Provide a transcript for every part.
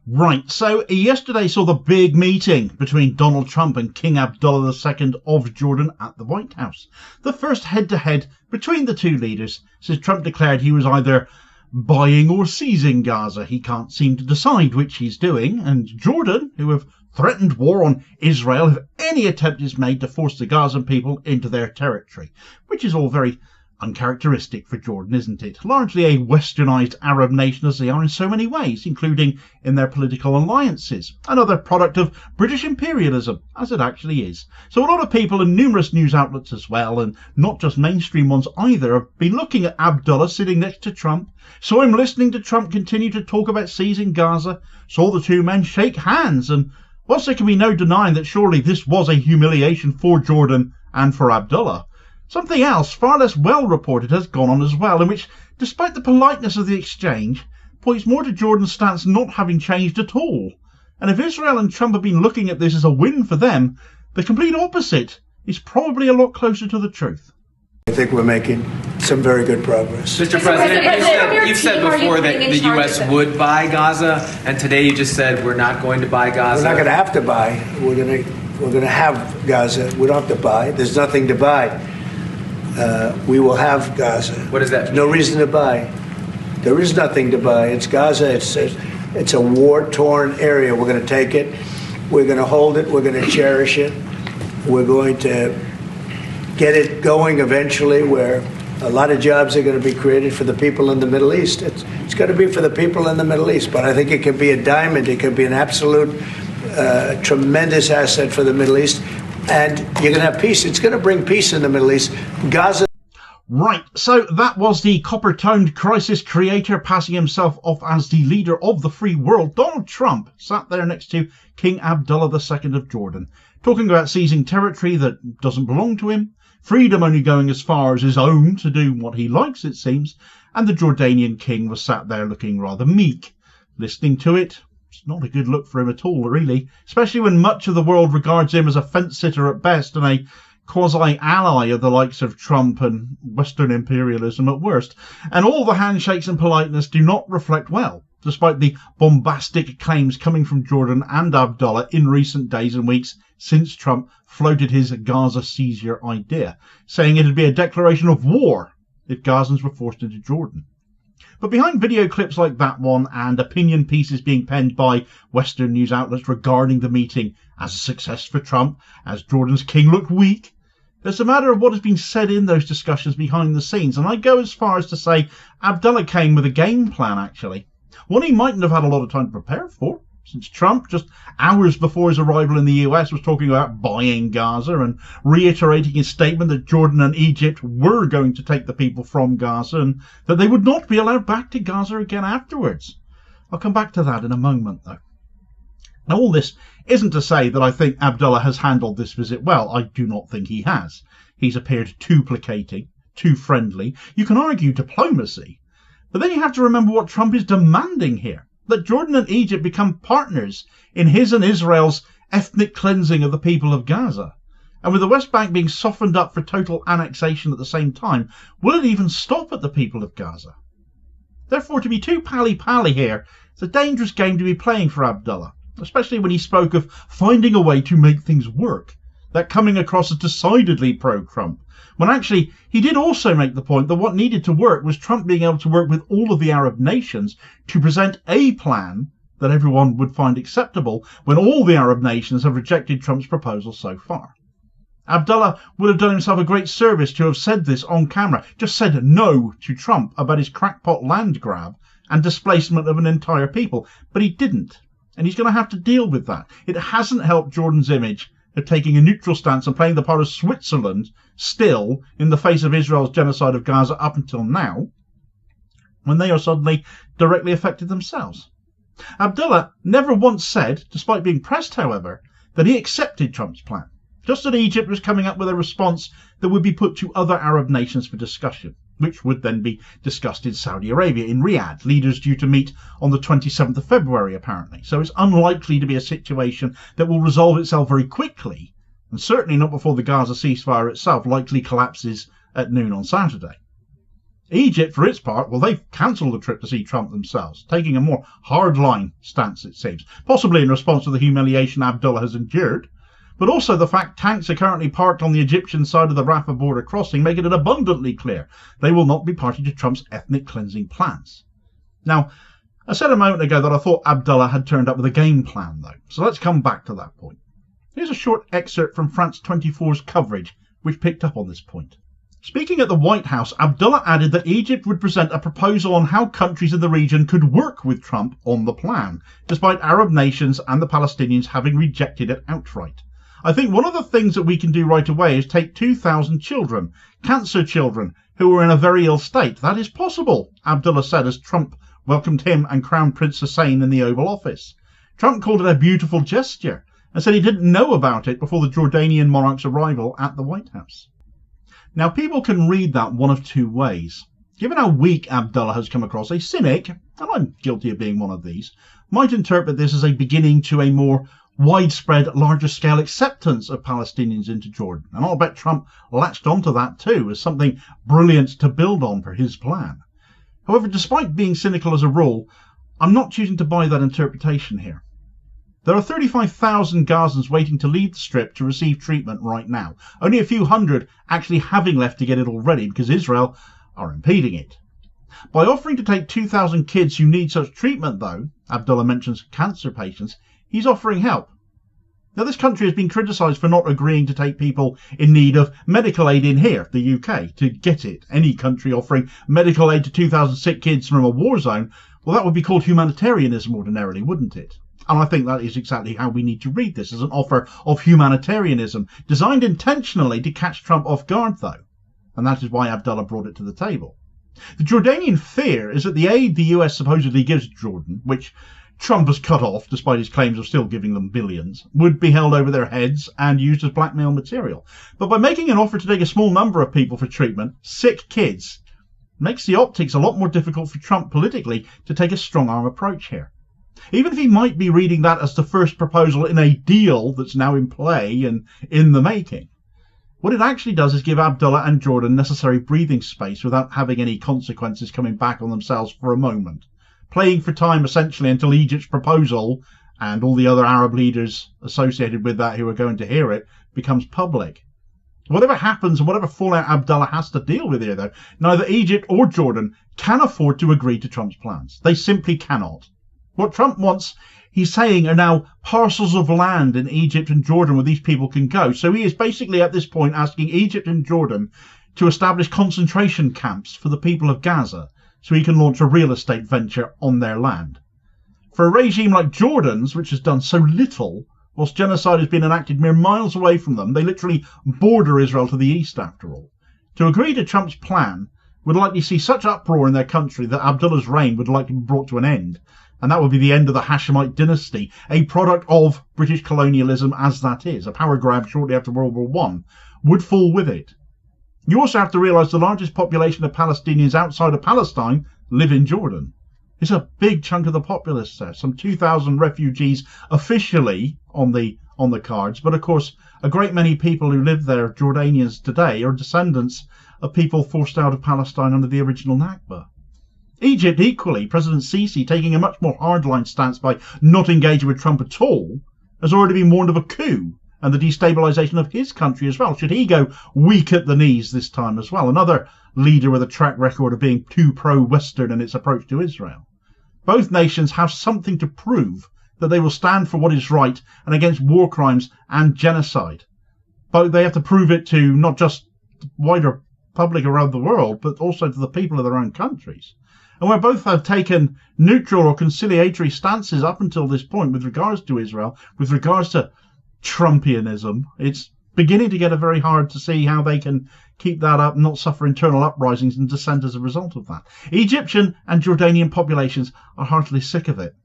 Right, so yesterday saw the big meeting between Donald Trump and King Abdullah II of Jordan at the White House. The first head-to-head between the two leaders since Trump declared he was either buying or seizing Gaza. He can't seem to decide which he's doing, and Jordan, who have threatened war on Israel if any attempt is made to force the Gazan people into their territory, which is all very uncharacteristic for Jordan, isn't it? Largely a Westernised Arab nation as they are in so many ways, including in their political alliances. Another product of British Imperialism, as it actually is. So a lot of people and numerous news outlets as well, and not just mainstream ones either, have been looking at Abdullah sitting next to Trump. So I'm listening to Trump continue to talk about seizing Gaza, saw the two men shake hands, and whilst there can be no denying that surely this was a humiliation for Jordan and for Abdullah, something else, far less well reported, has gone on as well, in which, despite the politeness of the exchange, points more to Jordan's stance not having changed at all. And if Israel and Trump have been looking at this as a win for them, the complete opposite is probably a lot closer to the truth. I think we're making some very good progress. Mr. President, you've said before that the U.S. would buy Gaza, and today you just said we're not going to buy Gaza. We're not going to have to buy. We're going to have Gaza. We don't have to buy. There's nothing to buy. We will have Gaza. What does that mean? No reason to buy. There is nothing to buy. It's Gaza. It's a war-torn area. We're going to take it. We're going to hold it. We're going to cherish it. We're going to get it going eventually, where a lot of jobs are going to be created for the people in the Middle East. It's going to be for the people in the Middle East, but I think it can be a diamond. It can be an absolute tremendous asset for the Middle East. And you're going to have peace. It's going to bring peace in the Middle East. Gaza. Right, so that was the copper-toned crisis creator passing himself off as the leader of the free world. Donald Trump sat there next to King Abdullah II of Jordan, talking about seizing territory that doesn't belong to him, freedom only going as far as his own to do what he likes, it seems, and the Jordanian king was sat there looking rather meek. Listening to it, it's not a good look for him at all, really, especially when much of the world regards him as a fence-sitter at best and a quasi-ally of the likes of Trump and Western imperialism at worst. And all the handshakes and politeness do not reflect well, despite the bombastic claims coming from Jordan and Abdullah in recent days and weeks since Trump floated his Gaza seizure idea, saying it'd be a declaration of war if Gazans were forced into Jordan. But behind video clips like that one and opinion pieces being penned by Western news outlets regarding the meeting as a success for Trump, as Jordan's king looked weak, there's a matter of what has been said in those discussions behind the scenes, and I go as far as to say Abdullah came with a game plan, actually. One he mightn't have had a lot of time to prepare for, since Trump, just hours before his arrival in the US, was talking about buying Gaza and reiterating his statement that Jordan and Egypt were going to take the people from Gaza and that they would not be allowed back to Gaza again afterwards. I'll come back to that in a moment, though. Now, all this isn't to say that I think Abdullah has handled this visit well. I do not think he has. He's appeared too placating, too friendly. You can argue diplomacy, but then you have to remember what Trump is demanding here. That Jordan and Egypt become partners in his and Israel's ethnic cleansing of the people of Gaza. And with the West Bank being softened up for total annexation at the same time, will it even stop at the people of Gaza? Therefore, to be too pally-pally here, it's a dangerous game to be playing for Abdullah, especially when he spoke of finding a way to make things work, that coming across as decidedly pro-Trump, when actually he did also make the point that what needed to work was Trump being able to work with all of the Arab nations to present a plan that everyone would find acceptable when all the Arab nations have rejected Trump's proposal so far. Abdullah would have done himself a great service to have said this on camera, just said no to Trump about his crackpot land grab and displacement of an entire people, but he didn't, and he's going to have to deal with that. It hasn't helped Jordan's image of taking a neutral stance and playing the part of Switzerland still in the face of Israel's genocide of Gaza up until now, when they are suddenly directly affected themselves. Abdullah never once said, despite being pressed however, that he accepted Trump's plan, just that Egypt was coming up with a response that would be put to other Arab nations for discussion, which would then be discussed in Saudi Arabia, in Riyadh, leaders due to meet on the 27th of February, apparently. So it's unlikely to be a situation that will resolve itself very quickly, and certainly not before the Gaza ceasefire itself likely collapses at noon on Saturday. Egypt, for its part, well, they've cancelled the trip to see Trump themselves, taking a more hardline stance, it seems, possibly in response to the humiliation Abdullah has endured, but also the fact tanks are currently parked on the Egyptian side of the Rafah border crossing, making it abundantly clear they will not be party to Trump's ethnic cleansing plans. Now, I said a moment ago that I thought Abdullah had turned up with a game plan, though, so let's come back to that point. Here's a short excerpt from France 24's coverage, which picked up on this point. Speaking at the White House, Abdullah added that Egypt would present a proposal on how countries in the region could work with Trump on the plan, despite Arab nations and the Palestinians having rejected it outright. I think one of the things that we can do right away is take 2,000 children, cancer children, who are in a very ill state. That is possible, Abdullah said as Trump welcomed him and Crown Prince Hussein in the Oval Office. Trump called it a beautiful gesture and said he didn't know about it before the Jordanian monarch's arrival at the White House. Now, people can read that one of two ways. Given how weak Abdullah has come across, a cynic, and I'm guilty of being one of these, might interpret this as a beginning to a more widespread, larger-scale acceptance of Palestinians into Jordan. And I'll bet Trump latched onto that too as something brilliant to build on for his plan. However, despite being cynical as a rule, I'm not choosing to buy that interpretation here. There are 35,000 Gazans waiting to leave the Strip to receive treatment right now, only a few hundred actually having left to get it already because Israel are impeding it. By offering to take 2,000 kids who need such treatment, though, Abdullah mentions cancer patients, he's offering help. Now, this country has been criticised for not agreeing to take people in need of medical aid in here, the UK, to get it. Any country offering medical aid to 2,000 sick kids from a war zone, well, that would be called humanitarianism ordinarily, wouldn't it? And I think that is exactly how we need to read this, as an offer of humanitarianism, designed intentionally to catch Trump off guard, though. And that is why Abdullah brought it to the table. The Jordanian fear is that the aid the US supposedly gives Jordan, which Trump has cut off, despite his claims of still giving them billions, would be held over their heads and used as blackmail material. But by making an offer to take a small number of people for treatment, sick kids, makes the optics a lot more difficult for Trump politically to take a strong-arm approach here. Even if he might be reading that as the first proposal in a deal that's now in play and in the making, what it actually does is give Abdullah and Jordan necessary breathing space without having any consequences coming back on themselves for a moment, playing for time essentially until Egypt's proposal and all the other Arab leaders associated with that who are going to hear it becomes public. Whatever happens and whatever fallout Abdullah has to deal with here, though, neither Egypt or Jordan can afford to agree to Trump's plans. They simply cannot. What Trump wants, he's saying, are now parcels of land in Egypt and Jordan where these people can go. So he is basically at this point asking Egypt and Jordan to establish concentration camps for the people of Gaza so he can launch a real estate venture on their land. For a regime like Jordan's, which has done so little, whilst genocide has been enacted mere miles away from them, they literally border Israel to the east after all. To agree to Trump's plan would likely see such uproar in their country that Abdullah's reign would likely be brought to an end. And that would be the end of the Hashemite dynasty, a product of British colonialism as that is, a power grab shortly after World War I, would fall with it. You also have to realise the largest population of Palestinians outside of Palestine live in Jordan. It's a big chunk of the populace there, some 2,000 refugees officially on the cards, but of course a great many people who live there, Jordanians today, are descendants of people forced out of Palestine under the original Nakba. Egypt, equally, President Sisi, taking a much more hardline stance by not engaging with Trump at all, has already been warned of a coup and the destabilisation of his country as well, should he go weak at the knees this time as well. Another leader with a track record of being too pro-Western in its approach to Israel. Both nations have something to prove that they will stand for what is right and against war crimes and genocide. But they have to prove it to not just the wider public around the world, but also to the people of their own countries. And where both have taken neutral or conciliatory stances up until this point with regards to Israel, with regards to Trumpianism, it's beginning to get very hard to see how they can keep that up and not suffer internal uprisings and dissent as a result of that. Egyptian and Jordanian populations are heartily sick of it.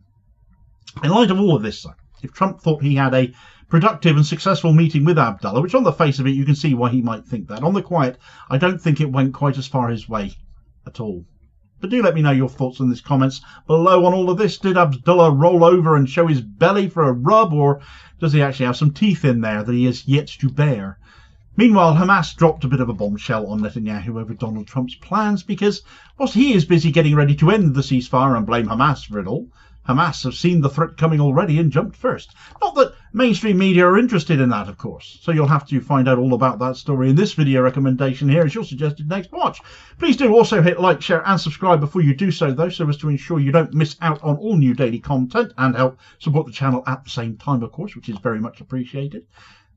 In light of all of this, though, if Trump thought he had a productive and successful meeting with Abdullah, which on the face of it you can see why he might think that, on the quiet, I don't think it went quite as far his way at all. But do let me know your thoughts in the comments below on all of this. Did Abdullah roll over and show his belly for a rub, or does he actually have some teeth in there that he has yet to bear? Meanwhile, Hamas dropped a bit of a bombshell on Netanyahu over Donald Trump's plans because, whilst he is busy getting ready to end the ceasefire and blame Hamas for it all, Hamas have seen the threat coming already and jumped first. Not that mainstream media are interested in that, of course, so you'll have to find out all about that story in this video recommendation here as your suggested next watch. Please do also hit like, share and subscribe before you do so, though, so as to ensure you don't miss out on all new daily content and help support the channel at the same time, of course, which is very much appreciated.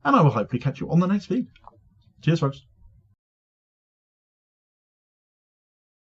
And I will hopefully catch you on the next video. Cheers, folks.